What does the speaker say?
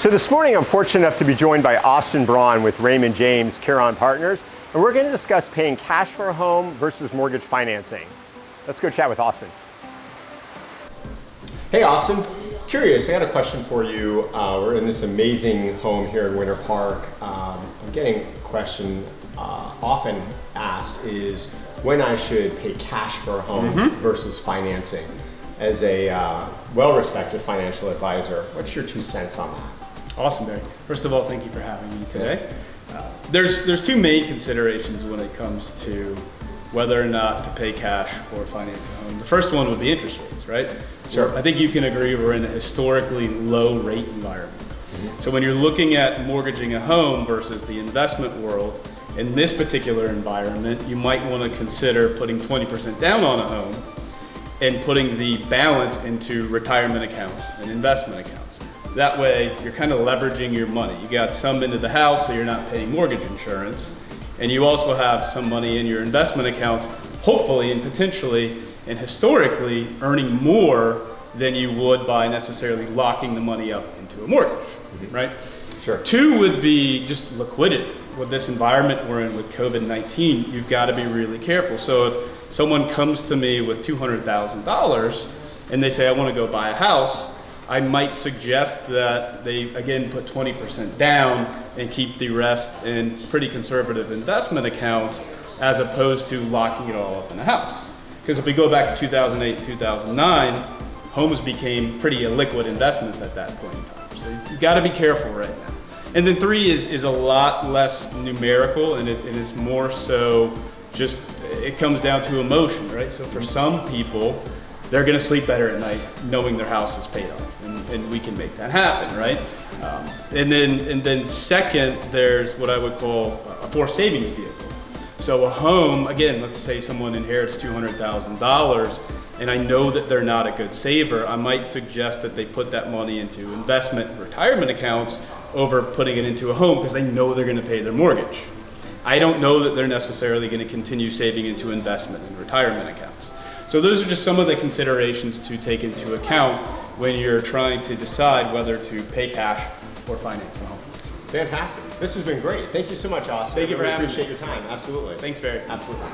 So this morning I'm fortunate enough to be joined by Braun with Raymond James, Kerion Partners, and we're going to discuss paying cash for a home versus mortgage financing. Let's go chat with Austin. Hey Austin, curious, I got a question for you. We're in this amazing home here in Winter Park. I'm getting a question often asked is when I should pay cash for a home versus financing. As a well-respected financial advisor, what's your 2 cents on that? Awesome, Barry. First of all, thank you for having me today. There's two main considerations when it comes to whether or not to pay cash or finance a home. The first one would be interest rates, right? Sure. I think you can agree we're in a historically low rate environment. So when you're looking at mortgaging a home versus the investment world, in this particular environment, you might want to consider putting 20% down on a home and putting the balance into retirement accounts and investment accounts. That way, you're kind of leveraging your money. You got some into the house, so you're not paying mortgage insurance, and you also have some money in your investment accounts, hopefully and potentially and historically earning more than you would by necessarily locking the money up into a mortgage, right? Sure. 2 would be just liquidity. With this environment we're in with COVID-19, you've got to be really careful. So if someone comes to me with $200,000 and they say, I want to go buy a house, I might suggest that they, again, put 20% down and keep the rest in pretty conservative investment accounts as opposed to locking it all up in a house. Because if we go back to 2008, 2009, homes became pretty illiquid investments at that point in time. So you've got to be careful right now. And then 3 is a lot less numerical, and it is more so just, it comes down to emotion, right? So for some people, they're gonna sleep better at night knowing their house is paid off, and we can make that happen, right? And then second, there's what I would call a forced savings vehicle. So a home, again, let's say someone inherits $200,000, and I know that they're not a good saver, I might suggest that they put that money into investment and retirement accounts over putting it into a home because they know they're gonna pay their mortgage. I don't know that they're necessarily gonna continue saving into investment and retirement accounts. So those are just some of the considerations to take into account when you're trying to decide whether to pay cash or finance a home. Fantastic. This has been great. Thank you so much, Austin. Thank you for having me. Appreciate your time. Absolutely. Thanks, Barry. Absolutely.